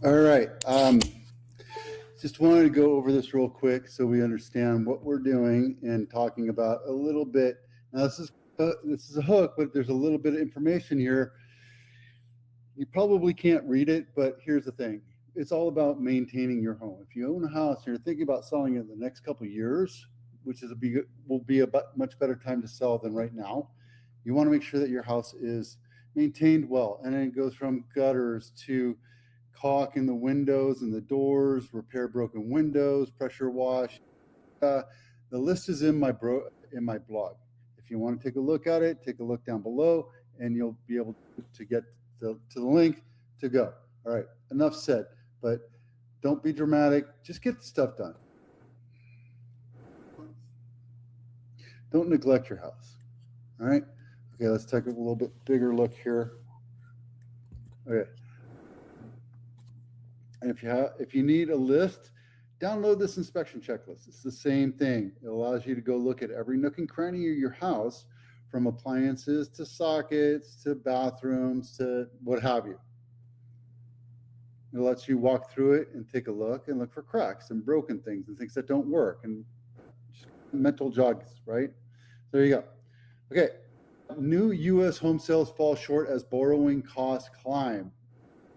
All right. Just wanted to go over this real quick so we understand what we're doing and talking about a little bit. Now, this is a hook, but there's a little bit of information here. You probably can't read it, but here's the thing. It's all about maintaining your home. If you own a house and you're thinking about selling it in the next couple of years, which will be a much better time to sell than right now, you want to make sure that your house is maintained well. And then it goes from gutters to caulk in the windows and the doors, repair broken windows, pressure wash. The list is in my blog. If you want to take a look at it, take a look down below, and you'll be able to get to the link to go. All right, enough said, but don't be dramatic. Just get the stuff done. Don't neglect your house. All right. Okay, let's take a little bit bigger look here. Okay. And if you need a list, download this inspection checklist. It's the same thing. It allows you to go look at every nook and cranny of your house, from appliances to sockets to bathrooms to what have you. It lets you walk through it and take a look and look for cracks and broken things and things that don't work, and just mental jogs, right? There you go. Okay. New U.S. home sales fall short as borrowing costs climb.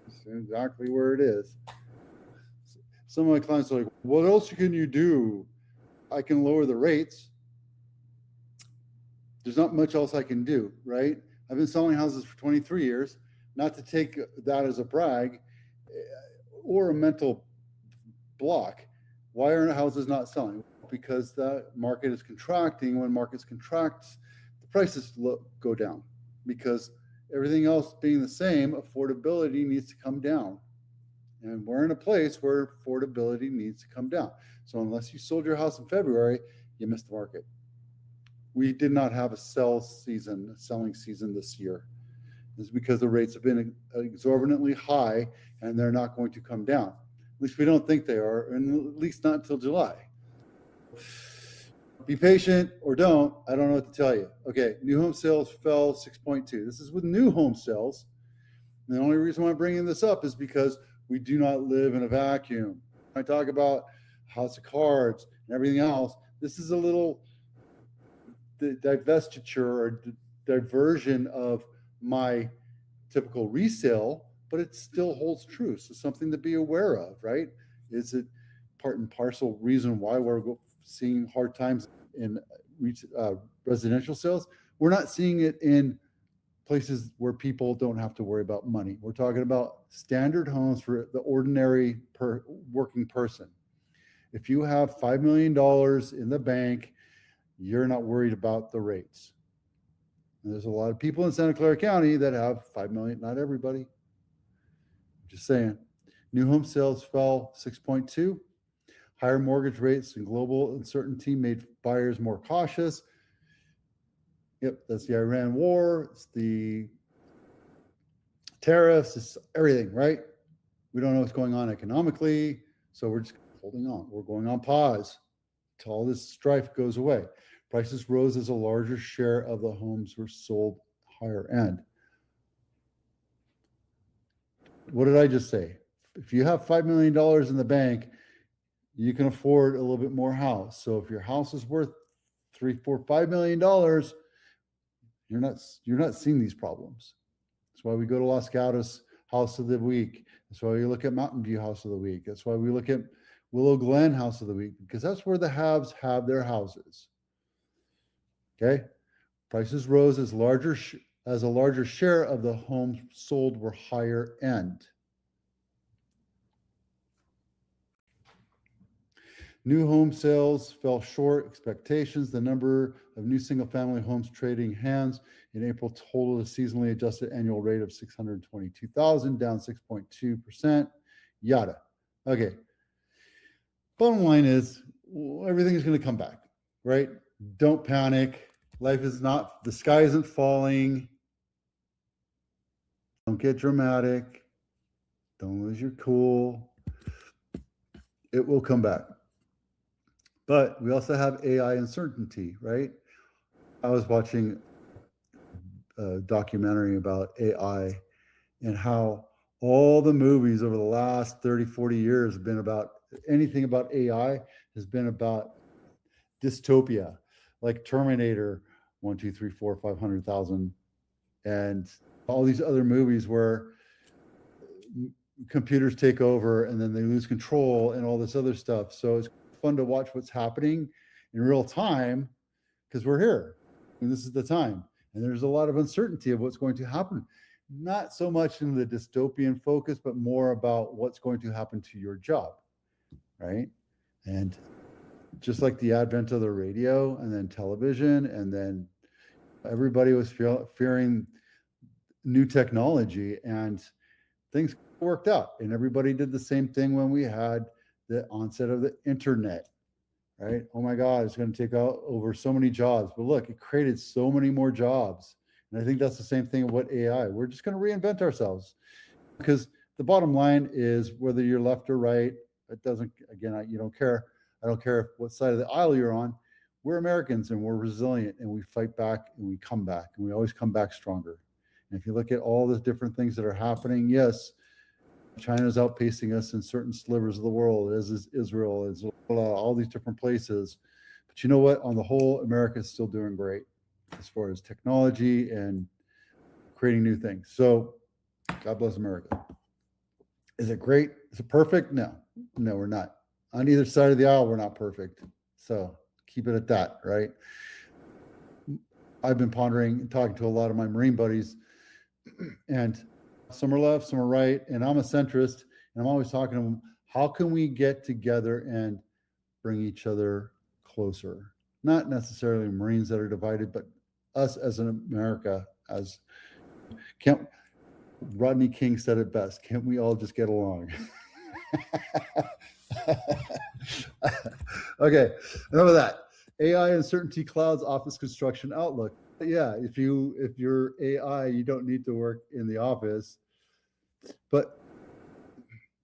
That's exactly where it is. Some of my clients are like, what else can you do? I can lower the rates. There's not much else I can do, right? I've been selling houses for 23 years. Not to take that as a brag or a mental block. Why aren't houses not selling? Because the market is contracting. When markets contract, the prices go down, because everything else being the same, affordability needs to come down. And we're in a place where affordability needs to come down. So unless you sold your house in February, you missed the market. We did not have a selling season this year. It's because the rates have been exorbitantly high, and they're not going to come down. At least we don't think they are, and at least not until July. Be patient or don't. I don't know what to tell you. Okay, new home sales fell 6.2. This is with new home sales. And the only reason why I'm bringing this up is because we do not live in a vacuum. I talk about House of Cards and everything else. This is a little divestiture or diversion of my typical resale, but it still holds true. So something to be aware of, right? Is it part and parcel reason why we're seeing hard times in residential sales? We're not seeing it in places where people don't have to worry about money. We're talking about standard homes for the ordinary working person. If you have $5 million in the bank, you're not worried about the rates. And there's a lot of people in Santa Clara County that have 5 million, not everybody. Just saying. New home sales fell 6.2. Higher mortgage rates and global uncertainty made buyers more cautious. Yep, that's the Iran war. It's the tariffs. It's everything, right? We don't know what's going on economically, so we're just holding on. We're going on pause until all this strife goes away. Prices rose as a larger share of the homes were sold higher end. What did I just say? If you have $5 million in the bank, you can afford a little bit more house. So if your house is worth $3, $4, $5 million, you're not seeing these problems. That's why we go to Los Gatos House of the Week. That's why we look at Mountain View House of the Week. That's why we look at Willow Glen House of the Week, because that's where the haves have their houses. Okay, prices rose as a larger share of the homes sold were higher end. New home sales fell short expectations. The number of new single-family homes trading hands in April totaled a seasonally adjusted annual rate of 622,000, down 6.2%. Yada. Okay. Bottom line is, everything is going to come back, right? Don't panic. Life is not, the sky isn't falling. Don't get dramatic. Don't lose your cool. It will come back. But we also have AI uncertainty, right? I was watching a documentary about AI and how all the movies over the last 30, 40 years have been about anything about AI has been about dystopia, like Terminator 1, 2, 3, 4, 500,000, and all these other movies where computers take over and then they lose control and all this other stuff. So it's fun to watch what's happening in real time because we're here and this is the time. And there's a lot of uncertainty of what's going to happen. Not so much in the dystopian focus, but more about what's going to happen to your job, right? And just like the advent of the radio and then television, and then everybody was fearing new technology, and things worked out. And everybody did the same thing when we had the onset of the internet, right? Oh my God, it's going to take out over so many jobs. But look, it created so many more jobs. And I think that's the same thing with AI. We're just going to reinvent ourselves because the bottom line is whether you're left or right, it doesn't, again, you don't care. I don't care what side of the aisle you're on. We're Americans and we're resilient and we fight back and we come back and we always come back stronger. And if you look at all the different things that are happening, yes, China's outpacing us in certain slivers of the world, as is Israel, as all these different places. But you know what? On the whole, America is still doing great as far as technology and creating new things. So God bless America. Is it great? Is it perfect? No, we're not. On either side of the aisle, we're not perfect. So keep it at that, right? I've been pondering and talking to a lot of my Marine buddies, and some are left, some are right, and I'm a centrist, and I'm always talking to them, how can we get together and bring each other closer? Not necessarily Marines that are divided, but us as an America, as can't Rodney King said it best, can't we all just get along? Okay, enough of that. AI uncertainty clouds office construction outlook. Yeah, if you're AI, you don't need to work in the office, but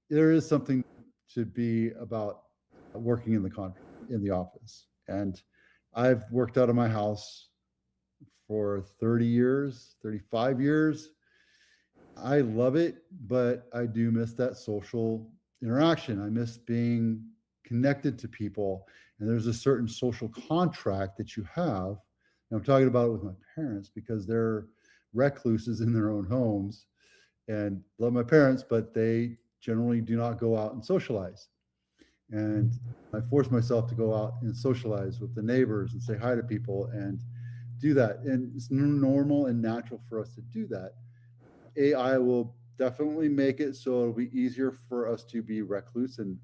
there is something to be about working in the office. And I've worked out of my house for 30 years, 35 years. I love it, but I do miss that social interaction. I miss being connected to people. And there's a certain social contract that you have. And I'm talking about it with my parents because they're recluses in their own homes and love my parents, but they generally do not go out and socialize. And I force myself to go out and socialize with the neighbors and say hi to people and do that. And it's normal and natural for us to do that. AI will definitely make it so it'll be easier for us to be recluse and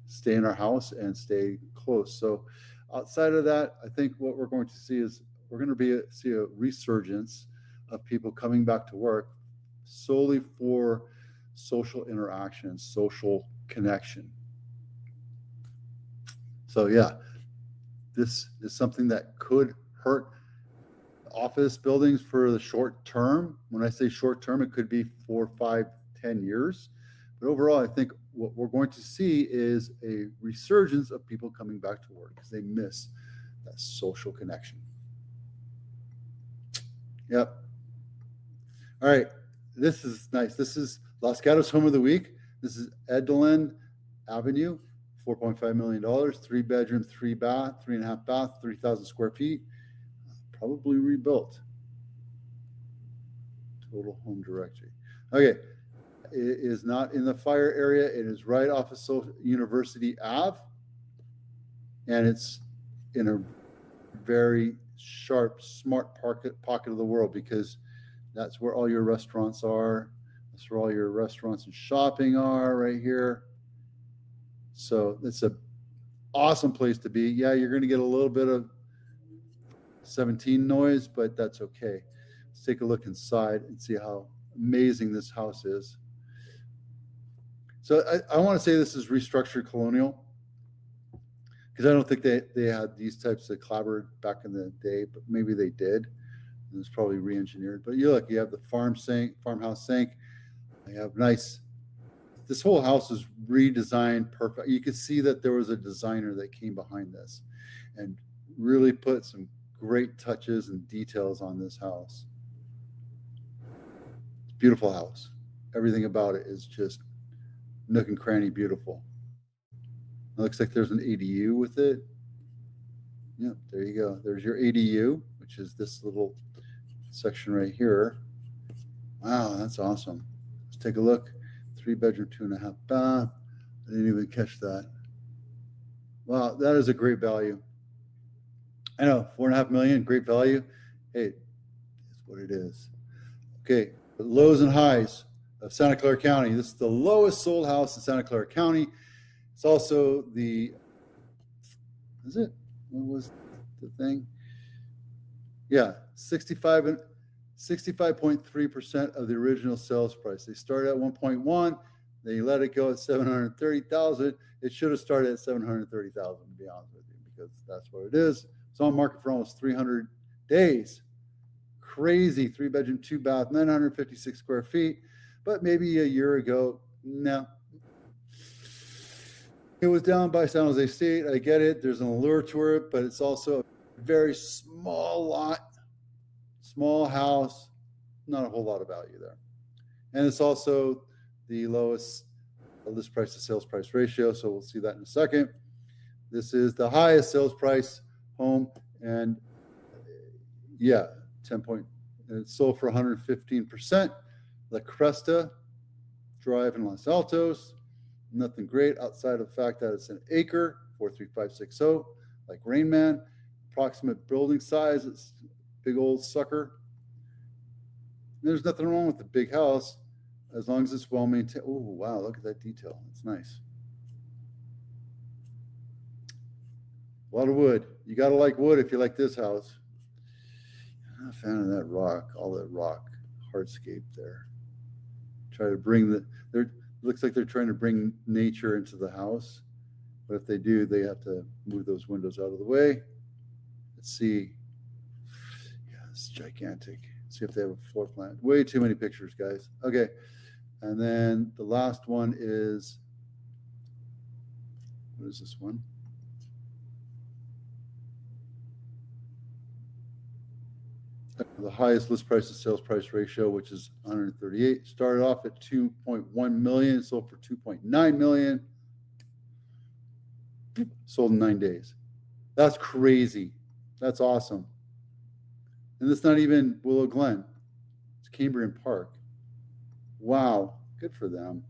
stay in our house and stay close. So outside of that, I think what we're going to see is we're going to see a resurgence of people coming back to work solely for social interaction, social connection. So yeah, this is something that could hurt office buildings for the short term. When I say short term, it could be 4, 5, 10 years. But overall, I think what we're going to see is a resurgence of people coming back to work because they miss that social connection. Yep. All right. This is nice. This is Los Gatos Home of the Week. This is Edlin Avenue, $4.5 million, 3-bedroom, 3-bath, 3.5 bath, 3,000 square feet. Probably rebuilt. Total home directory. Okay. It is not in the fire area. It is right off of University Ave. And it's in a very sharp, smart pocket of the world because that's where all your restaurants are. That's where all your restaurants and shopping are right here. So it's an awesome place to be. Yeah, you're going to get a little bit of 17 noise, but that's okay. Let's take a look inside and see how amazing this house is. So I want to say this is restructured colonial because I don't think they had these types of clapboard back in the day, but maybe they did. And it's probably re-engineered. But you look, you have the farmhouse sink. You have nice this whole house is redesigned perfect. You can see that there was a designer that came behind this and really put some great touches and details on this house. Beautiful house. Everything about it is just nook and cranny beautiful. It looks like there's an ADU with it. Yeah, there you go. There's your ADU, which is this little section right here. Wow, that's awesome. Let's take a look. 3-bedroom, 2.5 bath. I didn't even catch that. Wow, that is a great value. I know, $4.5 million, great value. Hey, it's what it is. Okay, the lows and highs of Santa Clara County. This is the lowest sold house in Santa Clara County. It's also the, is it? What was the thing? Yeah, 65.3% of the original sales price. They started at 1.1. They let it go at 730,000. It should have started at 730,000, to be honest with you, because that's what it is. It's on market for almost 300 days. Crazy. 3-bedroom, 2-bath, 956 square feet. But maybe a year ago, no. It was down by San Jose State. I get it. There's an allure to it, but it's also a very small lot, small house, not a whole lot of value there. And it's also the lowest list price to sales price ratio, so we'll see that in a second. This is the highest sales price home, and yeah, 10 point, and it sold for 115%. La Cresta Drive in Los Altos. Nothing great outside of the fact that it's an acre, 43560, like Rain Man. Approximate building size, it's a big old sucker. There's nothing wrong with the big house as long as it's well maintained. Oh, wow, look at that detail. It's nice. A lot of wood. You got to like wood if you like this house. I'm not a fan of that rock, all that rock hardscape there. Try to bring the, looks like they're trying to bring nature into the house. But if they do, they have to move those windows out of the way. Let's see. Yeah, it's gigantic. Let's see if they have a floor plan. Way too many pictures, guys. Okay. And then the last one is, what is this one? The highest list price to sales price ratio, which is 138. Started off at 2.1 million, sold for 2.9 million. Sold in 9 days. That's crazy. That's awesome. And it's not even Willow Glen. It's Cambrian Park. Wow. Good for them.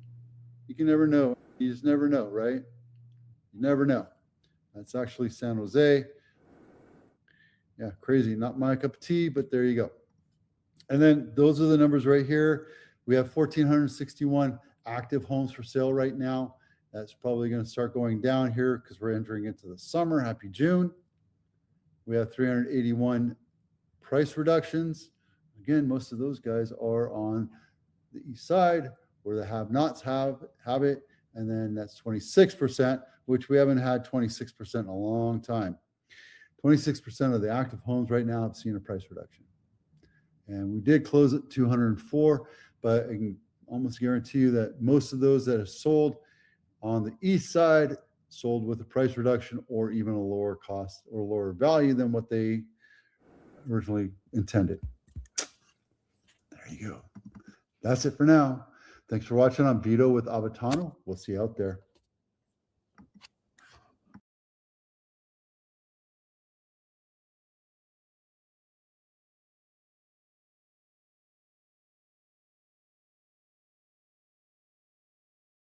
You can never know. You just never know, right? You never know. That's actually San Jose. Yeah, crazy. Not my cup of tea, but there you go. And then those are the numbers right here. We have 1,461 active homes for sale right now. That's probably going to start going down here because we're entering into the summer. Happy June. We have 381 price reductions. Again, most of those guys are on the east side where the have-nots have it. And then that's 26%, which we haven't had 26% in a long time. 26% of the active homes right now have seen a price reduction. And we did close at 204, but I can almost guarantee you that most of those that have sold on the east side sold with a price reduction or even a lower cost or lower value than what they originally intended. There you go. That's it for now. Thanks for watching on Vito with Avatano. We'll see you out there.